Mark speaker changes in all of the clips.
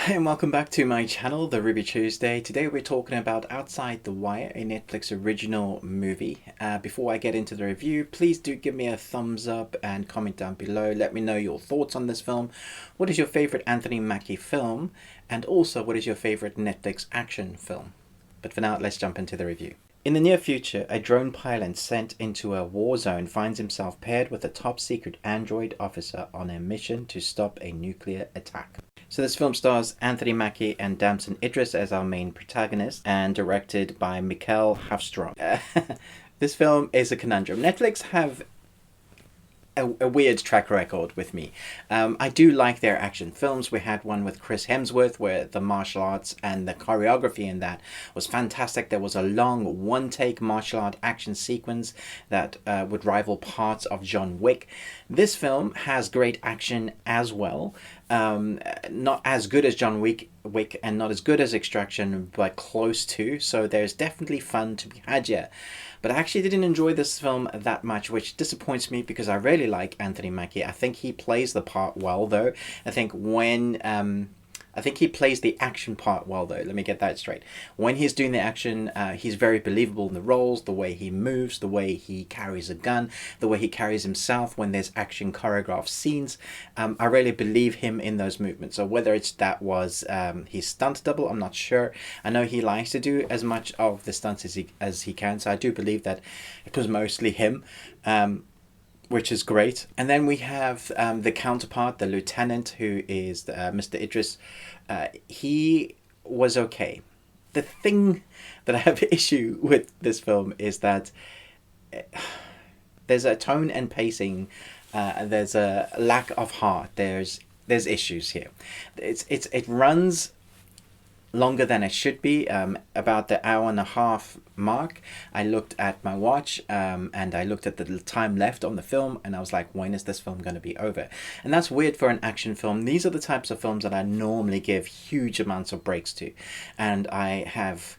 Speaker 1: Hi and welcome back to my channel, The Ruby Tuesday. Today we're talking about Outside the Wire, a Netflix original movie. Before I get into the review, please do give me a thumbs up and comment down below. Let me know your thoughts on this film. What is your favorite Anthony Mackie film? And also, what is your favorite Netflix action film? But for now, let's jump into the review. In the near future, a drone pilot sent into a war zone finds himself paired with a top secret android officer on a mission to stop a nuclear attack. So this film stars Anthony Mackie and Damson Idris as our main protagonists, and directed by Mikael Hafstrom. This film is a conundrum. Netflix have a weird track record with me. I do like their action films. We had one with Chris Hemsworth where the martial arts and the choreography in that was fantastic. There was a long one-take martial art action sequence that would rival parts of John Wick. This film has great action as well. Not as good as John Wick and not as good as Extraction, but close to. So there's definitely fun to be had here. But I actually didn't enjoy this film that much, which disappoints me because I really like Anthony Mackie. I think he plays the part well, though. I think he plays the action part well, though. Let me get that straight. When he's doing the action, he's very believable in the roles, the way he moves, the way he carries a gun, the way he carries himself when there's action choreographed scenes. I really believe him in those movements. So whether that was his stunt double, I'm not sure. I know he likes to do as much of the stunts as he can, so I do believe that it was mostly him. Which is great. And then we have the counterpart, the lieutenant, who is Mr. Idris. He was okay. The thing that I have issue with this film is that there's a tone and pacing. There's a lack of heart. There's issues here. It runs longer than it should be, about the hour and a half mark. I looked at my watch and I looked at the time left on the film and I was like, when is this film going to be over? And that's weird for an action film. These are the types of films that I normally give huge amounts of breaks to, and I have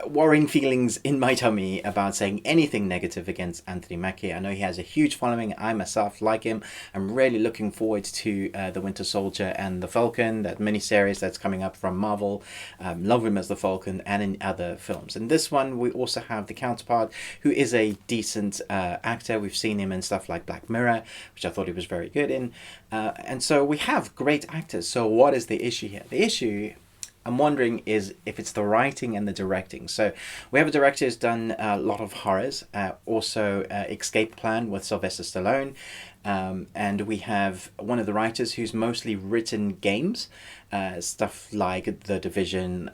Speaker 1: worrying feelings in my tummy about saying anything negative against Anthony Mackie. I know he has a huge following. I myself like him. I'm really looking forward to The Winter Soldier and The Falcon, that miniseries that's coming up from Marvel. Love him as the Falcon and in other films. In this one, we also have the counterpart, who is a decent actor. We've seen him in stuff like Black Mirror, which I thought he was very good in. And so we have great actors. So what is the issue here? The issue, I'm wondering, is if it's the writing and the directing. So we have a director who's done a lot of horrors, also Escape Plan with Sylvester Stallone, and we have one of the writers who's mostly written games, stuff like The Division,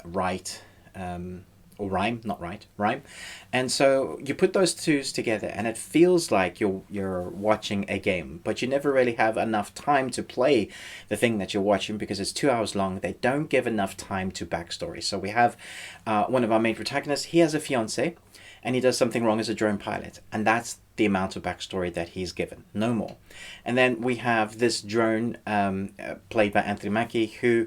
Speaker 1: or Rhyme. And so you put those two together and it feels like you're watching a game, but you never really have enough time to play the thing that you're watching because it's 2 hours long. They don't give enough time to backstory. So we have one of our main protagonists. He has a fiance and he does something wrong as a drone pilot, and that's the amount of backstory that he's given, no more. And then we have this drone played by Anthony Mackie, who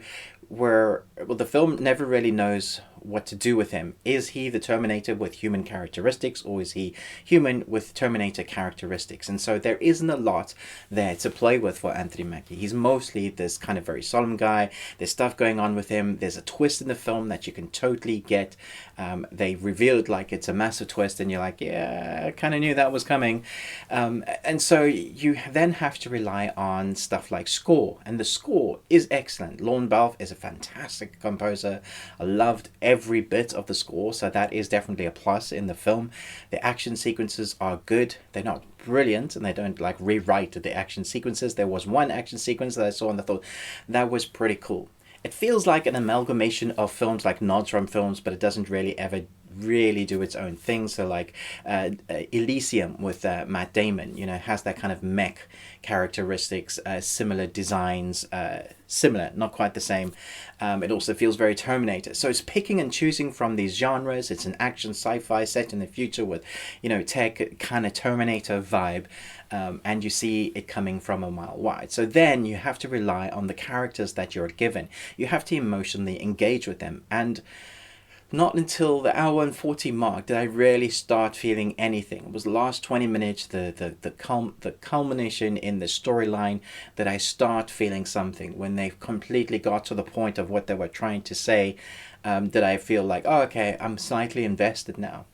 Speaker 1: the film never really knows what to do with him. Is he the Terminator with human characteristics, or is he human with Terminator characteristics? And so there isn't a lot there to play with for Anthony Mackie. He's mostly this kind of very solemn guy. There's stuff going on with him. There's a twist in the film that you can totally get. They revealed like it's a massive twist and you're like, yeah, I kind of knew that was coming. And so you then have to rely on stuff like score, and the score is excellent. Lorne Balfe is a fantastic composer. I loved every bit of the score, so that is definitely a plus in the film. The action sequences are good. They're not brilliant and they don't like rewrite the action sequences. There was one action sequence that I saw and I thought that was pretty cool. It feels like an amalgamation of films like nods from films, but it doesn't really ever really do its own thing. So like Elysium with Matt Damon, has that kind of mech characteristics, similar designs, similar, not quite the same. It also feels very Terminator. So it's picking and choosing from these genres. It's an action sci-fi set in the future with, tech kind of Terminator vibe. And you see it coming from a mile wide. So then you have to rely on the characters that you're given. You have to emotionally engage with them. And not until the hour and 40 mark did I really start feeling anything. It was the last 20 minutes, the culmination in the storyline, that I start feeling something. When they completely got to the point of what they were trying to say, that I feel like, oh, okay, I'm slightly invested now.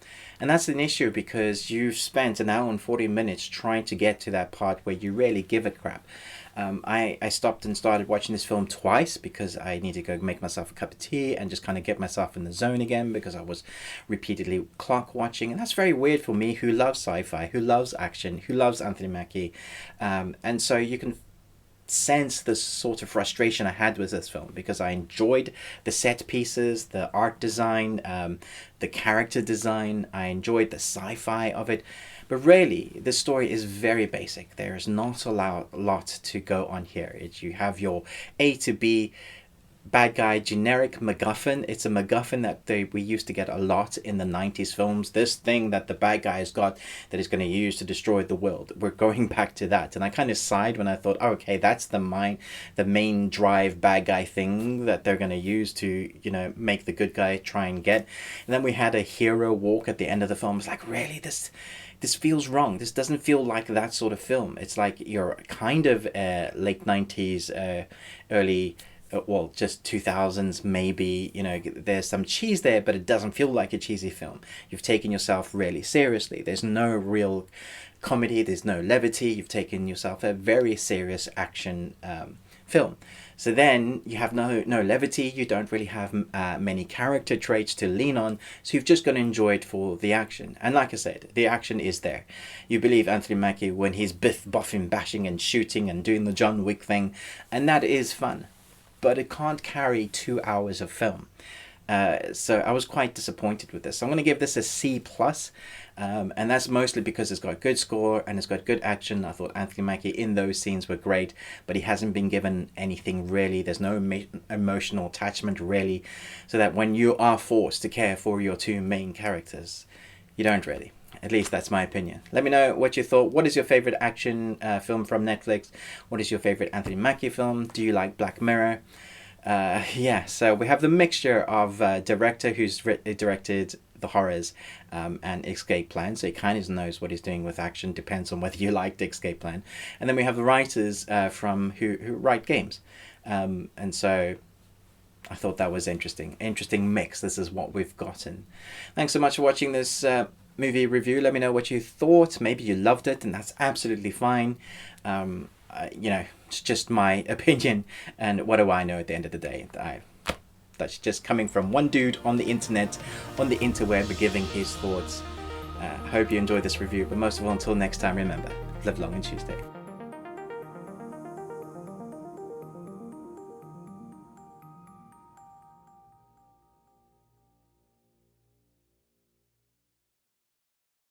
Speaker 1: And that's an issue because you've spent an hour and 40 minutes trying to get to that part where you really give a crap. I stopped and started watching this film twice because I needed to go make myself a cup of tea and just kind of get myself in the zone again, because I was repeatedly clock watching. And that's very weird for me, who loves sci-fi, who loves action, who loves Anthony Mackie. And so you can sense the sort of frustration I had with this film, because I enjoyed the set pieces, the art design, the character design. I enjoyed the sci-fi of it. But really, the story is very basic. There is not a lot to go on here. You have your A to B bad guy generic MacGuffin. It's a MacGuffin that we used to get a lot in the 90s films. This thing that the bad guy has got that he's going to use to destroy the world. We're going back to that. And I kind of sighed when I thought, oh, okay, that's the main drive bad guy thing that they're going to use to, make the good guy try and get. And then we had a hero walk at the end of the film. It's like, really, this feels wrong. This doesn't feel like that sort of film. It's like you're kind of late 90s, early, just 2000s maybe. There's some cheese there, but it doesn't feel like a cheesy film. You've taken yourself really seriously. There's no real comedy. There's no levity. You've taken yourself a very serious action film. So then you have no levity. You don't really have many character traits to lean on. So you've just got to enjoy it for the action. And like I said, the action is there. You believe Anthony Mackie when he's buffing, bashing and shooting and doing the John Wick thing. And that is fun. But it can't carry 2 hours of film. So I was quite disappointed with this. So I'm going to give this a C+. And that's mostly because it's got a good score and it's got good action. I thought Anthony Mackie in those scenes were great, but he hasn't been given anything really. There's no emotional attachment really, so that when you are forced to care for your two main characters, you don't really. At least that's my opinion. Let me know what you thought. What is your favorite action film from Netflix? What is your favorite Anthony Mackie film? Do you like Black Mirror? So we have the mixture of director who's directed The Horrors and Escape Plan, so he kind of knows what he's doing with action. Depends on whether you like the Escape Plan. And then we have the writers from who write games, and so I thought that was interesting mix. This is what we've gotten. Thanks so much for watching this movie review. Let me know what you thought. Maybe you loved it, and that's absolutely fine. It's just my opinion, and what do I know at the end of the day? That's just coming from one dude on the internet, on the interweb, giving his thoughts. Hope you enjoyed this review, but most of all, until next time, remember, live long and Tuesday.